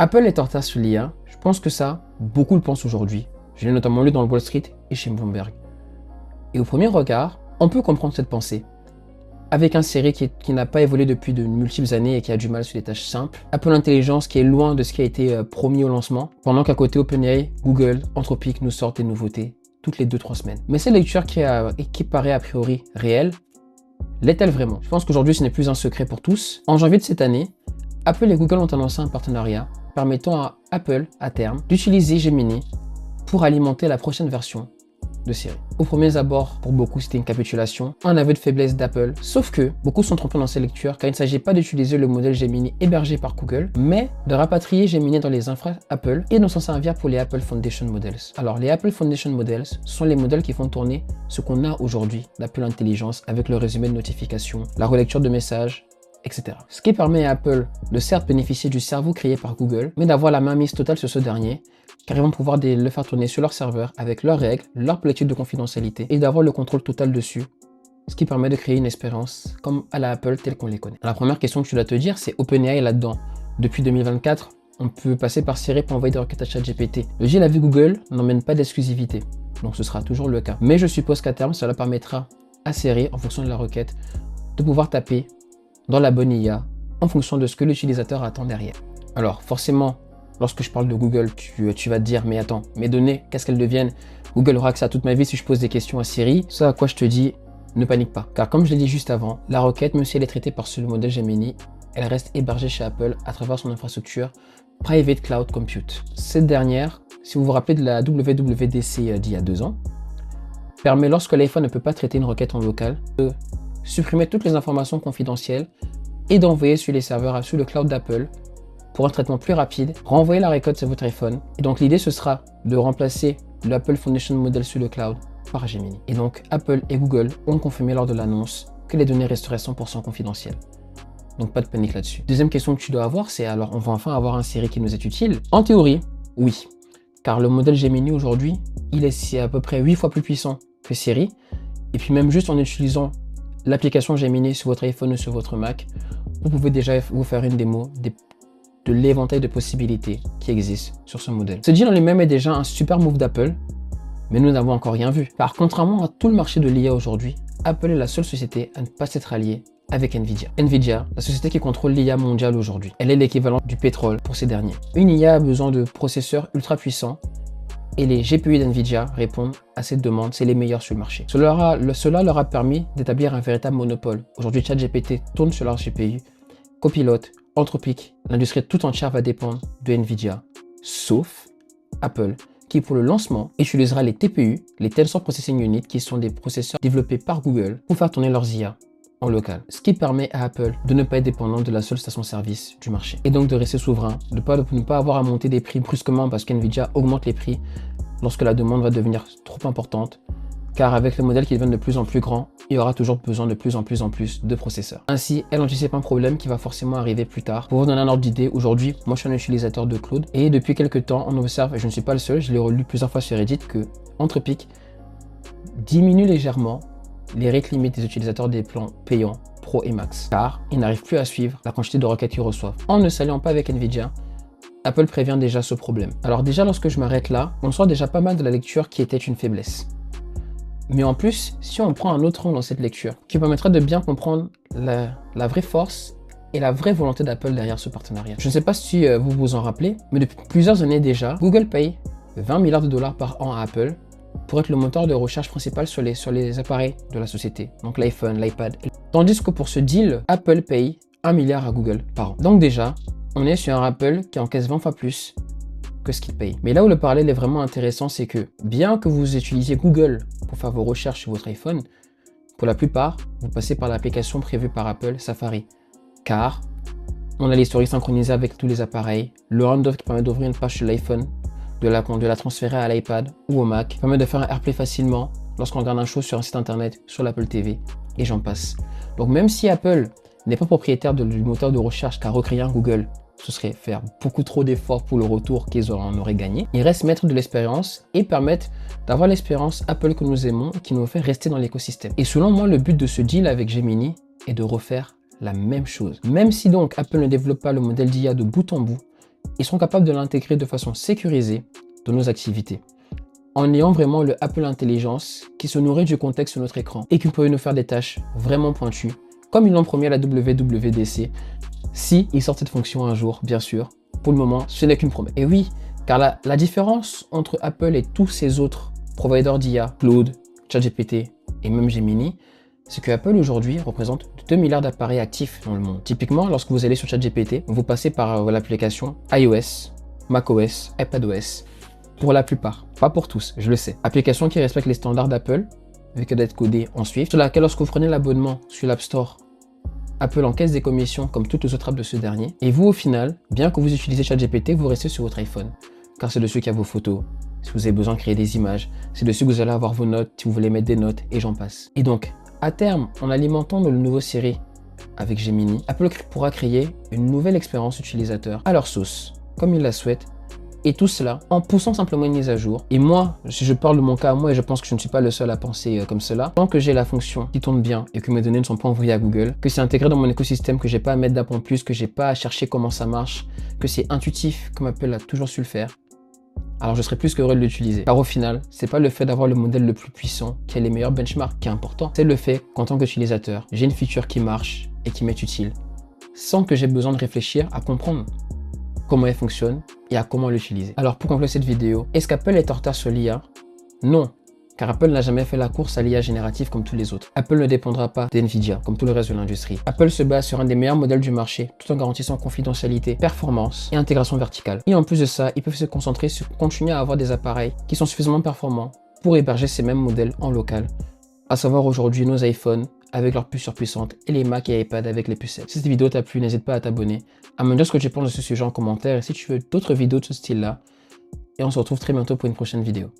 Apple est en retard sur l'IA. Je pense que ça, beaucoup le pensent aujourd'hui. Je l'ai notamment lu dans le Wall Street et chez Bloomberg. Et au premier regard, on peut comprendre cette pensée. Avec un série qui n'a pas évolué depuis de multiples années et qui a du mal sur des tâches simples. Apple Intelligence qui est loin de ce qui a été promis au lancement. Pendant qu'à côté OpenAI, Google, Anthropic nous sortent des nouveautés toutes les 2-3 semaines. Mais cette lecture qui paraît a priori réelle, l'est-elle vraiment? Je pense qu'aujourd'hui ce n'est plus un secret pour tous. En janvier de cette année, Apple et Google ont annoncé un partenariat permettant à Apple, à terme, d'utiliser Gemini pour alimenter la prochaine version de Siri. Au premier abord, pour beaucoup, c'était une capitulation, un aveu de faiblesse d'Apple, sauf que beaucoup sont trompés dans ces lectures car il ne s'agit pas d'utiliser le modèle Gemini hébergé par Google, mais de rapatrier Gemini dans les infra Apple et de s'en servir pour les Apple Foundation Models. Alors, les Apple Foundation Models sont les modèles qui font tourner ce qu'on a aujourd'hui d'Apple Intelligence avec le résumé de notifications, la relecture de messages, etc. Ce qui permet à Apple de certes bénéficier du cerveau créé par Google, mais d'avoir la mainmise totale sur ce dernier, car ils vont pouvoir le faire tourner sur leur serveur avec leurs règles, leur politique de confidentialité et d'avoir le contrôle total dessus, ce qui permet de créer une expérience comme à la Apple telle qu'on les connaît. La première question que tu dois te dire, c'est OpenAI là-dedans. Depuis 2024, on peut passer par Siri pour envoyer des requêtes à ChatGPT. Le deal avec Google n'emmène pas d'exclusivité, donc ce sera toujours le cas. Mais je suppose qu'à terme, cela permettra à Siri, en fonction de la requête, de pouvoir taper dans la bonne IA en fonction de ce que l'utilisateur attend derrière. Alors forcément, lorsque je parle de Google, tu vas te dire, mais attends, mes données, qu'est-ce qu'elles deviennent? Google aura accès à toute ma vie si je pose des questions à Siri. Ce à quoi je te dis, ne panique pas. Car comme je l'ai dit juste avant, la requête, même si elle est traitée par ce modèle Gemini, elle reste hébergée chez Apple à travers son infrastructure Private Cloud Compute. Cette dernière, si vous vous rappelez de la WWDC d'il y a 2 ans, permet, lorsque l'iPhone ne peut pas traiter une requête en local, de supprimer toutes les informations confidentielles et d'envoyer sur les serveurs, sur le cloud d'Apple pour un traitement plus rapide, renvoyer la requête sur votre iPhone. Et donc l'idée ce sera de remplacer l'Apple Foundation Model sur le cloud par Gemini. Et donc Apple et Google ont confirmé lors de l'annonce que les données resteraient 100% confidentielles. Donc pas de panique là-dessus. Deuxième question que tu dois avoir, c'est alors on va enfin avoir un Siri qui nous est utile? En théorie, oui. Car le modèle Gemini aujourd'hui, il est à peu près 8 fois plus puissant que Siri. Et puis même juste en utilisant l'application Gemini sur votre iPhone ou sur votre Mac, vous pouvez déjà vous faire une démo de l'éventail de possibilités qui existent sur ce modèle. Ce deal en lui-même est déjà un super move d'Apple, mais nous n'avons encore rien vu. Car contrairement à tout le marché de l'IA aujourd'hui, Apple est la seule société à ne pas s'être alliée avec Nvidia. Nvidia, la société qui contrôle l'IA mondiale aujourd'hui, elle est l'équivalent du pétrole pour ces derniers. Une IA a besoin de processeurs ultra puissants et les GPU d'Nvidia répondent à cette demande, c'est les meilleurs sur le marché. Cela leur a permis d'établir un véritable monopole. Aujourd'hui, ChatGPT tourne sur leur GPU, Copilot, Anthropic, l'industrie tout entière va dépendre de Nvidia, sauf Apple, qui pour le lancement utilisera les TPU, les Tensor Processing Unit, qui sont des processeurs développés par Google pour faire tourner leurs IA en local. Ce qui permet à Apple de ne pas être dépendant de la seule station-service du marché. Et donc de rester souverain, de ne pas avoir à monter des prix brusquement parce qu'Nvidia augmente les prix lorsque la demande va devenir trop importante. Car avec le modèle qui devient de plus en plus grand, il y aura toujours besoin de plus en plus de processeurs. Ainsi, elle anticipe un problème qui va forcément arriver plus tard. Pour vous donner un ordre d'idée, aujourd'hui, moi je suis un utilisateur de Claude et depuis quelques temps, on observe, et je ne suis pas le seul, je l'ai relu plusieurs fois sur Reddit, que Anthropic diminue légèrement les rate limits des utilisateurs des plans payants Pro et Max, car ils n'arrivent plus à suivre la quantité de requêtes qu'ils reçoivent. En ne s'alliant pas avec Nvidia, Apple prévient déjà ce problème. Alors déjà, lorsque je m'arrête là, on sort déjà pas mal de la lecture qui était une faiblesse. Mais en plus, si on prend un autre angle dans cette lecture, qui permettra de bien comprendre la vraie force et la vraie volonté d'Apple derrière ce partenariat. Je ne sais pas si vous vous en rappelez, mais depuis plusieurs années déjà, Google paye 20 milliards de dollars par an à Apple pour être le moteur de recherche principal sur les appareils de la société, donc l'iPhone, l'iPad. Tandis que pour ce deal, Apple paye 1 milliard à Google par an. Donc déjà, on est sur un Apple qui encaisse 20 fois plus que ce qu'il paye. Mais là où le parallèle est vraiment intéressant, c'est que bien que vous utilisiez Google pour faire vos recherches sur votre iPhone, pour la plupart, vous passez par l'application prévue par Apple, Safari. Car on a l'historique synchronisé avec tous les appareils, le handoff qui permet d'ouvrir une page sur l'iPhone, de la transférer à l'iPad ou au Mac, permet de faire un AirPlay facilement lorsqu'on regarde un show sur un site internet, sur l'Apple TV, et j'en passe. Donc même si Apple n'est pas propriétaire du moteur de recherche qu'a recréé un Google, ce serait faire beaucoup trop d'efforts pour le retour qu'ils en auraient gagné. Ils restent maîtres de l'expérience et permettent d'avoir l'expérience Apple que nous aimons et qui nous fait rester dans l'écosystème. Et selon moi, le but de ce deal avec Gemini est de refaire la même chose. Même si donc Apple ne développe pas le modèle d'IA de bout en bout, ils sont capables de l'intégrer de façon sécurisée dans nos activités, en ayant vraiment le Apple Intelligence qui se nourrit du contexte sur notre écran et qui peut nous faire des tâches vraiment pointues, comme ils l'ont promis à la WWDC, si ils sortent cette fonction un jour, bien sûr. Pour le moment, ce n'est qu'une promesse. Et oui, car la différence entre Apple et tous ces autres providers d'IA, Claude, ChatGPT et même Gemini, c'est que Apple aujourd'hui représente 2 milliards d'appareils actifs dans le monde. Typiquement, lorsque vous allez sur ChatGPT, vous passez par l'application iOS, macOS, iPadOS, pour la plupart, pas pour tous, je le sais. Application qui respecte les standards d'Apple, avec d'être codée en Swift, sur laquelle lorsque vous prenez l'abonnement sur l'App Store, Apple encaisse des commissions comme toutes les autres apps de ce dernier. Et vous, au final, bien que vous utilisez ChatGPT, vous restez sur votre iPhone, car c'est dessus qu'il y a vos photos. Si vous avez besoin de créer des images, c'est dessus que vous allez avoir vos notes, si vous voulez mettre des notes, et j'en passe. Et donc, à terme, en alimentant le nouveau Siri avec Gemini, Apple pourra créer une nouvelle expérience utilisateur à leur sauce, comme ils la souhaitent, et tout cela en poussant simplement une mise à jour. Et moi, si je parle de mon cas à moi, et je pense que je ne suis pas le seul à penser comme cela, tant que j'ai la fonction qui tourne bien et que mes données ne sont pas envoyées à Google, que c'est intégré dans mon écosystème, que j'ai pas à mettre d'app en plus, que j'ai pas à chercher comment ça marche, que c'est intuitif comme Apple a toujours su le faire, alors je serais plus qu'heureux de l'utiliser. Car au final, c'est pas le fait d'avoir le modèle le plus puissant qui a les meilleurs benchmarks qui est important, c'est le fait qu'en tant qu'utilisateur, j'ai une feature qui marche et qui m'est utile, sans que j'ai besoin de réfléchir à comprendre comment elle fonctionne et à comment l'utiliser. Alors pour conclure cette vidéo, est-ce qu'Apple est en retard sur l'IA? Non, car Apple n'a jamais fait la course à l'IA générative comme tous les autres. Apple ne dépendra pas d'NVIDIA comme tout le reste de l'industrie. Apple se base sur un des meilleurs modèles du marché tout en garantissant confidentialité, performance et intégration verticale. Et en plus de ça, ils peuvent se concentrer sur continuer à avoir des appareils qui sont suffisamment performants pour héberger ces mêmes modèles en local. À savoir aujourd'hui nos iPhones avec leurs puces surpuissantes et les Mac et iPad avec les pucettes. Si cette vidéo t'a plu, n'hésite pas à t'abonner, à me dire ce que tu penses de ce sujet en commentaire et si tu veux d'autres vidéos de ce style-là. Et on se retrouve très bientôt pour une prochaine vidéo.